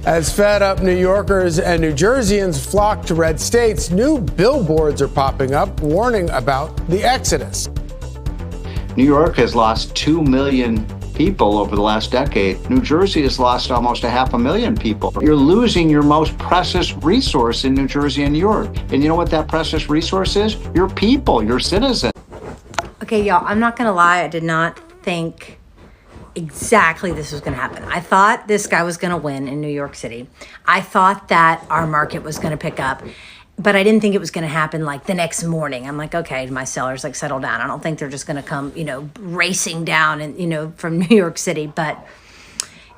As fed up New Yorkers and New Jerseyans flock to red states, new billboards are popping up warning about the exodus. New York has lost 2 million people over the last decade. New Jersey has lost almost 500,000 people. You're losing your most precious resource in New Jersey and New York. And you know what that precious resource is? Your people, your citizens. Okay, y'all, I'm not gonna lie, I did not think exactly this was going to happen. I thought this guy was going to win in New York City. I thought that our market was going to pick up, but I didn't think it was going to happen like the next morning. I'm like, okay, my sellers like settle down. I don't think they're just going to come, racing down and, from New York City, but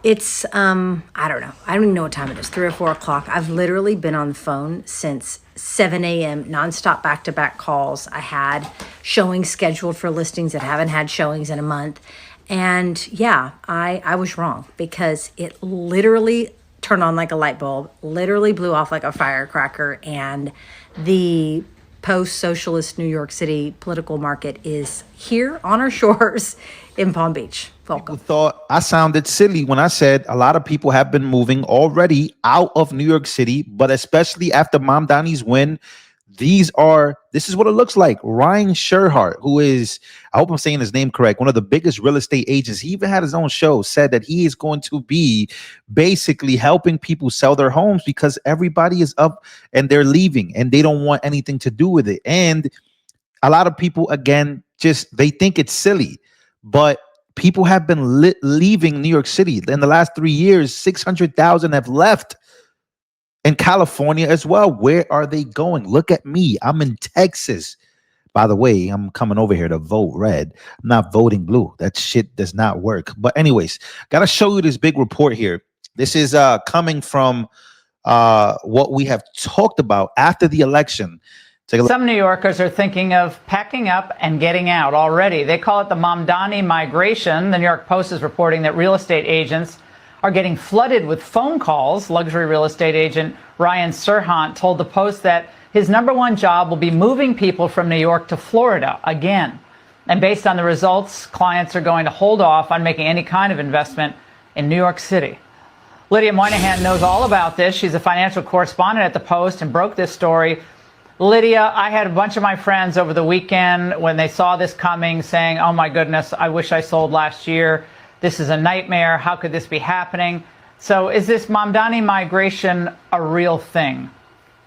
it's, I don't know. I don't even know what time it is, 3 or 4 o'clock. I've literally been on the phone since 7 a.m., nonstop back-to-back calls. I had showings scheduled for listings that haven't had showings in a month. And yeah, I was wrong because it literally turned on like a light bulb, literally blew off like a firecracker. And the post-socialist New York City political market is here on our shores in Palm Beach. Welcome. People thought I sounded silly when I said a lot of people have been moving already out of New York City, but especially after Mamdani's win, this is what it looks like. Ryan Sherhart, who is, I hope I'm saying his name correct, one of the biggest real estate agents. He even had his own show, said that he is going to be basically helping people sell their homes because everybody is up and they're leaving and they don't want anything to do with it. And a lot of people, again, they think it's silly, but people have been leaving New York City. In the last 3 years, 600,000 have left. In California as well. Where are they going? Look at me. I'm in Texas. By the way, I'm coming over here to vote red. I'm not voting blue. That shit does not work. But anyways, got to show you this big report here. This is coming from what we have talked about after the election. Some New Yorkers are thinking of packing up and getting out already. They call it the Mamdani migration. The New York Post is reporting that real estate agents are getting flooded with phone calls. Luxury real estate agent Ryan Serhant told the Post that his #1 job will be moving people from New York to Florida again. And based on the results, clients are going to hold off on making any kind of investment in New York City. Lydia Moynihan knows all about this. She's a financial correspondent at the Post and broke this story. Lydia, I had a bunch of my friends over the weekend when they saw this coming saying, oh my goodness, I wish I sold last year. This is a nightmare. How could this be happening? So is this Mamdani migration a real thing?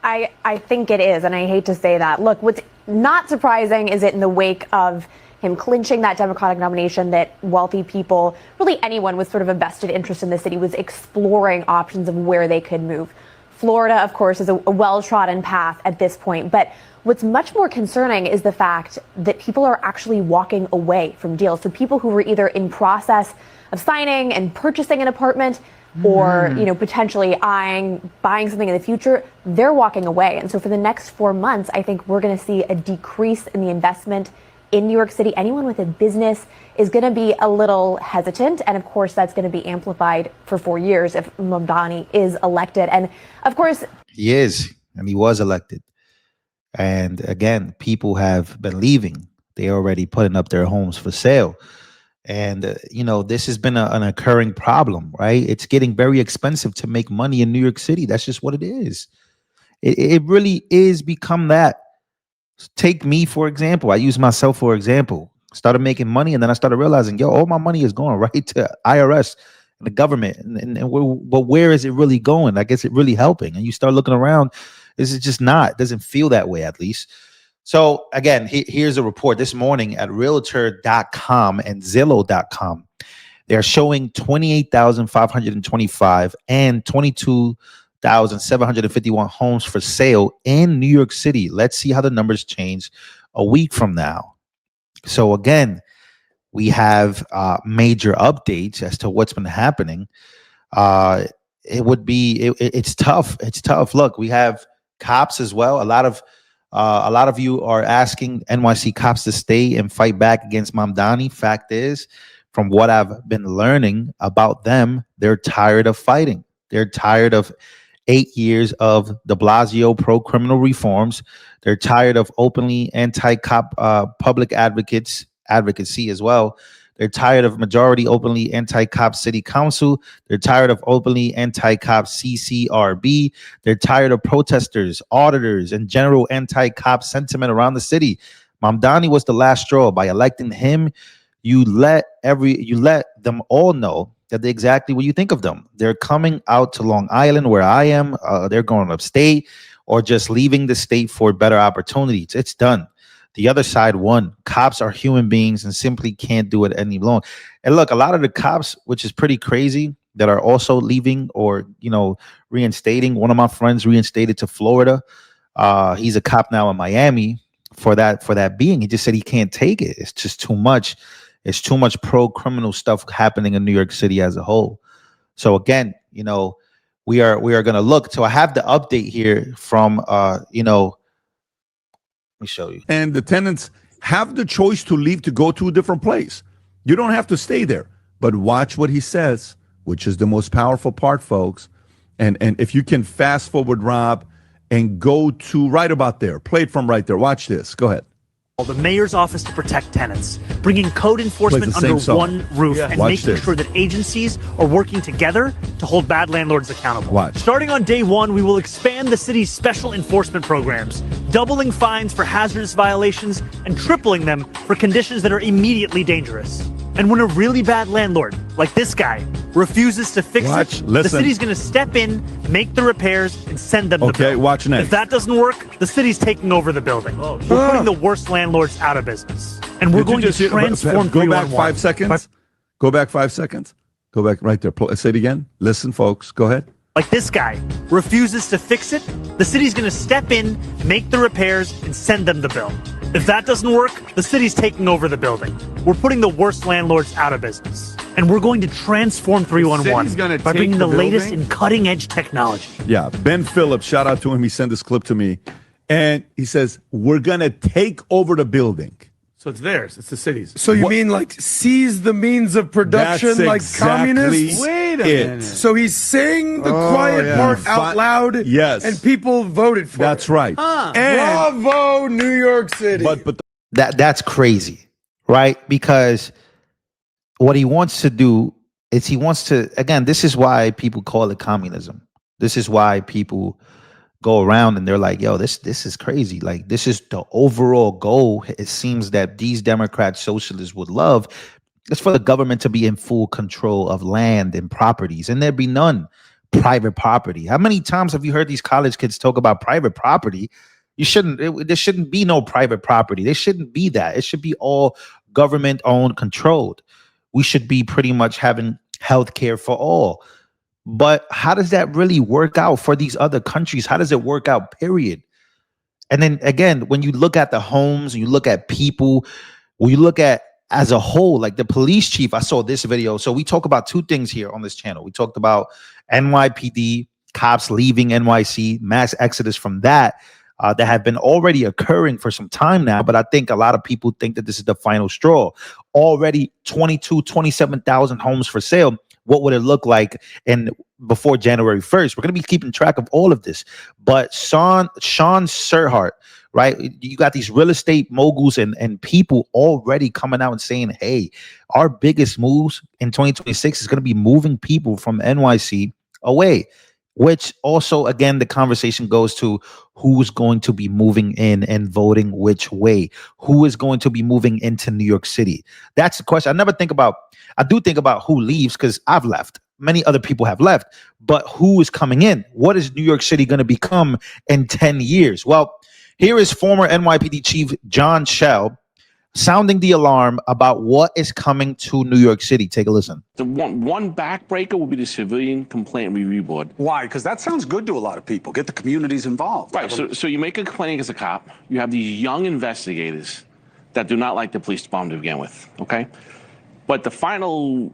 I think it is, and I hate to say that. Look, what's not surprising is it in the wake of him clinching that Democratic nomination that wealthy people, really anyone with sort of a vested interest in the city, was exploring options of where they could move. Florida, of course, is a well-trodden path at this point, but what's much more concerning is the fact that people are actually walking away from deals. So people who were either in process of signing and purchasing an apartment or, potentially buying something in the future, they're walking away. And so for the next 4 months, I think we're going to see a decrease in the investment in New York City. Anyone with a business is going to be a little hesitant. And of course, that's going to be amplified for 4 years if Mamdani is elected. And of course, he is, and he was elected. And again, people have been leaving. They're already putting up their homes for sale. And, this has been an occurring problem, right? It's getting very expensive to make money in New York City. That's just what it is. It really is become that. Take me, for example. I use myself for example. Started making money, and then I started realizing, all my money is going right to IRS and the government. But where is it really going? I guess it really helping. And you start looking around. This is just not. It doesn't feel that way, at least. So again, here's a report this morning at Realtor.com and Zillow.com. They're showing 28,525 and 22,751 homes for sale in New York City. Let's see how the numbers change a week from now. So again, we have major updates as to what's been happening. It's tough. It's tough. Look, we have cops as well. A lot of you are asking NYC cops to stay and fight back against Mamdani. Fact is, from what I've been learning about them, they're tired of fighting. They're tired of 8 years of de Blasio pro-criminal reforms. They're tired of openly anti-cop public advocacy as well. They're tired of majority openly anti-cop city council. They're tired of openly anti-cop CCRB. They're tired of protesters, auditors, and general anti-cop sentiment around the city. Mamdani was the last straw. By electing him, you let them all know that they exactly what you think of them. They're coming out to Long Island, where I am. They're going upstate, or just leaving the state for better opportunities. It's done. The other side won. Cops are human beings and simply can't do it any longer. And look, a lot of the cops, which is pretty crazy, that are also leaving or, reinstating. One of my friends reinstated to Florida. He's a cop now in Miami for that being. He just said he can't take it. It's just too much. It's too much pro-criminal stuff happening in New York City as a whole. So again, we are going to look. So I have the update here from, let me show you. And the tenants have the choice to leave to go to a different place. You don't have to stay there. But watch what he says, which is the most powerful part, folks. And if you can fast forward, Rob, and go to right about there. Play it from right there. Watch this. Go ahead. The mayor's office to protect tenants, bringing code enforcement under one roof and making sure that agencies are working together to hold bad landlords accountable. Watch. Starting on day one, we will expand the city's special enforcement programs, doubling fines for hazardous violations and tripling them for conditions that are immediately dangerous. And when a really bad landlord, like this guy, refuses to fix it, the city's going to step in, make the repairs, and send them the bill. Okay, watch next. If that doesn't work, the city's taking over the building. We're putting the worst landlords out of business. And we're going to transform 311. Go back 5 seconds. Go back 5 seconds. Go back right there. Say it again. Listen, folks. Go ahead. Like this guy refuses to fix it, the city's going to step in, make the repairs, and send them the bill. If that doesn't work, the city's taking over the building. We're putting the worst landlords out of business. And we're going to transform 311 by bringing the latest in cutting-edge technology. Yeah, Ben Phillips, shout out to him. He sent this clip to me. And he says, we're going to take over the building. So it's theirs. It's the city's. So you mean like seize the means of production like communists? Wait a minute. So he's saying the quiet part out loud. Yes. And people voted for it. That's right. And bravo, New York City. But that's crazy, right? Because what he wants to do is again, this is why people call it communism. This is why people go around and they're like, yo, this is crazy. Like, this is the overall goal. It seems that these Democrat socialists would love. It's for the government to be in full control of land and properties, and there be none private property. How many times have you heard these college kids talk about private property? There shouldn't be no private property. There shouldn't be that. It should be all government owned, controlled. We should be pretty much having health care for all. But how does that really work out for these other countries? How does it work out, period? And then again, when you look at the homes, you look at people, when you look at as a whole, like the police chief, I saw this video. So we talk about two things here on this channel. We talked about NYPD, cops leaving NYC, mass exodus from that have been already occurring for some time now. But I think a lot of people think that this is the final straw. Already 27,000 homes for sale. What would it look like before January 1st? We're going to be keeping track of all of this. But Sean Serhart, right? You got these real estate moguls and people already coming out and saying, hey, our biggest moves in 2026 is going to be moving people from NYC away, which also, again, the conversation goes to who's going to be moving in and voting which way. Who is going to be moving into New York City? That's the question. I do think about who leaves because I've left. Many other people have left. But who is coming in? What is New York City going to become in 10 years? Well, here is former NYPD Chief John Schell sounding the alarm about what is coming to New York City. Take a listen. The one backbreaker will be the Civilian Complaint Review Board. Why? Because that sounds good to a lot of people. Get the communities involved. Right. So you make a complaint against a cop. You have these young investigators that do not like the police department to begin with. Okay. But the final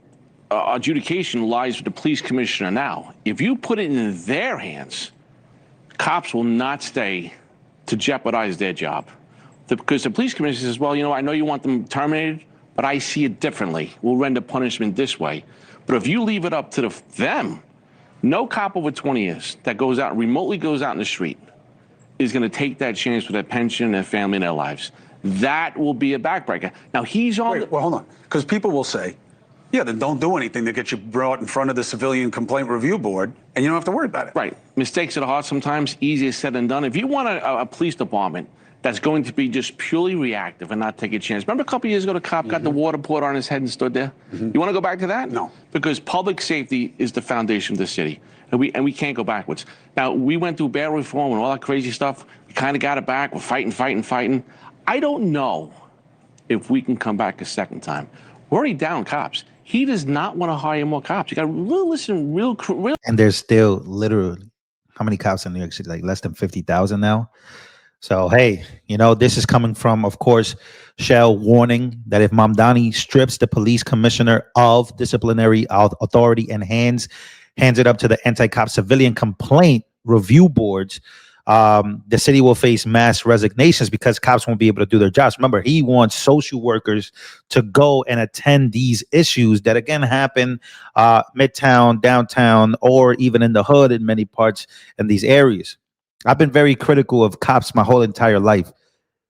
adjudication lies with the police commissioner now. If you put it in their hands, cops will not stay to jeopardize their job. Because the police commissioner says, well, I know you want them terminated, but I see it differently. We'll render punishment this way. But if you leave it up to them, no cop over 20 years that remotely goes out in the street is going to take that chance with their pension, their family, and their lives. That will be a backbreaker. Now he's on. Wait, well, hold on, because people will say, yeah, then don't do anything to get you brought in front of the Civilian Complaint Review Board, and you don't have to worry about it. Right. Mistakes are hard sometimes, easier said than done. If you want a police department that's going to be just purely reactive and not take a chance. Remember a couple years ago, the cop got the water poured on his head and stood there? You want to go back to that? No. Because public safety is the foundation of the city, and we can't go backwards. Now, we went through bail reform and all that crazy stuff. We kind of got it back. We're fighting. I don't know if we can come back a second time. We're already down cops. He does not want to hire more cops. You got to really listen real. And there's still literally, how many cops in New York City? Like less than 50,000 now. So, hey, you know, this is coming from, of course, Shell warning that if Mamdani strips the police commissioner of disciplinary authority and hands it up to the anti-cop civilian complaint review boards, the city will face mass resignations because cops won't be able to do their jobs. Remember, he wants social workers to go and attend these issues that, again, happen midtown, downtown, or even in the hood in many parts in these areas. I've been very critical of cops my whole entire life.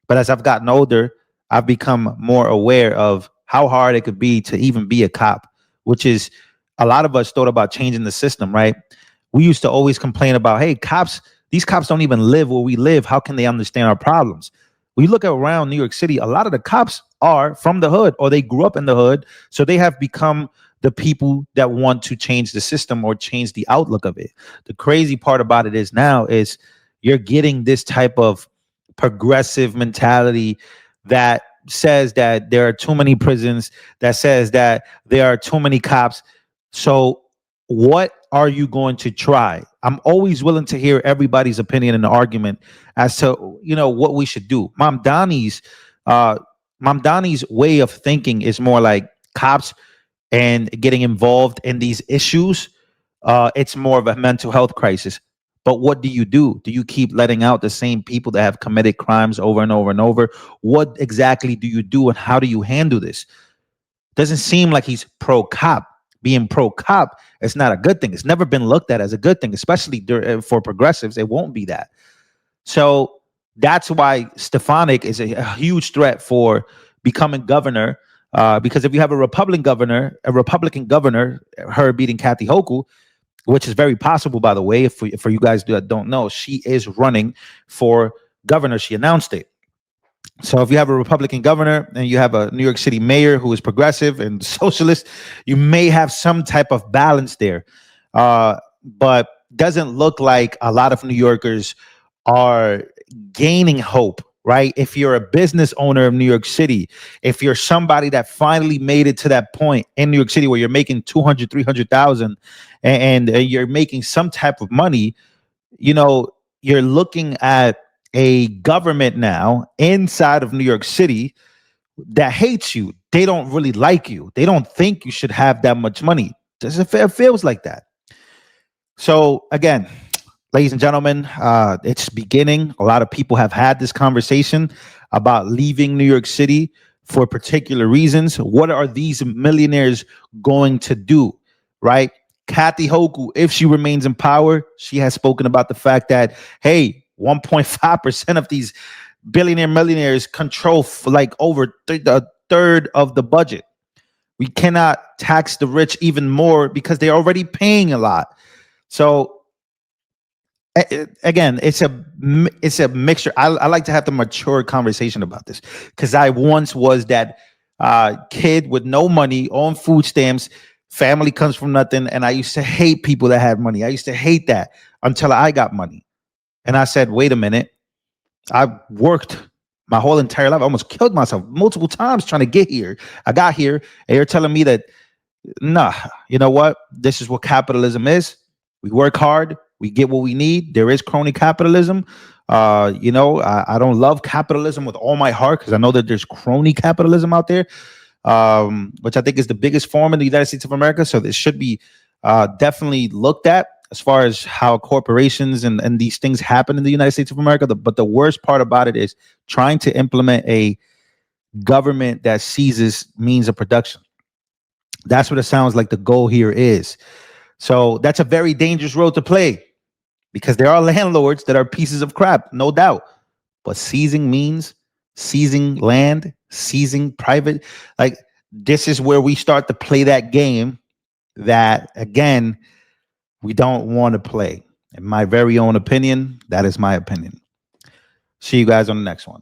But as I've gotten older, I've become more aware of how hard it could be to even be a cop, which is a lot of us thought about changing the system, right? We used to always complain about, hey, these cops don't even live where we live. How can they understand our problems? When you look around New York City, a lot of the cops are from the hood or they grew up in the hood. So they have become the people that want to change the system or change the outlook of it. The crazy part about it is now is you're getting this type of progressive mentality that says that there are too many prisons, that says that there are too many cops. So what are you going to try? I'm always willing to hear everybody's opinion and argument as to, you know, what we should do. Mamdani's way of thinking is more like cops and getting involved in these issues. It's more of a mental health crisis. But what do? Do you keep letting out the same people that have committed crimes over and over and over? What exactly do you do and how do you handle this? Doesn't seem like he's pro-cop. Being pro-cop is not a good thing. It's never been looked at as a good thing, especially for progressives. It won't be that. So that's why Stefanik is a huge threat for becoming governor. Because if you have a Republican governor, her beating Kathy Hochul, which is very possible, by the way, for you guys that don't know, she is running for governor. She announced it. So if you have a Republican governor and you have a New York City mayor who is progressive and socialist, you may have some type of balance there. But doesn't look like a lot of New Yorkers are gaining hope, right? If you're a business owner of New York City, if you're somebody that finally made it to that point in New York City where you're making 200, 300,000 and you're making some type of money, you know, you're looking at a government now inside of New York City that hates you. They don't really like you. They don't think you should have that much money. It feels like that. So again, ladies and gentlemen, it's beginning. A lot of people have had this conversation about leaving New York City for particular reasons. What are these millionaires going to do, right? Kathy Hochul, if she remains in power, she has spoken about the fact that, hey, 1.5% of these millionaires control like over a third of the budget. We cannot tax the rich even more because they're already paying a lot. So again, it's a mixture. I like to have the mature conversation about this because I once was that kid with no money on food stamps. Family comes from nothing. And I used to hate people that had money. I used to hate that until I got money. And I said, wait a minute. I worked my whole entire life. I almost killed myself multiple times trying to get here. I got here and you're telling me that, nah, you know what? This is what capitalism is. We work hard. We get what we need. There is crony capitalism. I don't love capitalism with all my heart because I know that there's crony capitalism out there. Which I think is the biggest form in the United States of America. So this should be definitely looked at as far as how corporations and these things happen in the United States of America. But the worst part about it is trying to implement a government that seizes means of production. That's what it sounds like the goal here is. So that's a very dangerous road to play because there are landlords that are pieces of crap, no doubt. But seizing means seizing land, seizing private. Like, this is where we start to play that game that, again, we don't want to play. In my very own opinion, that is my opinion. See you guys on the next one.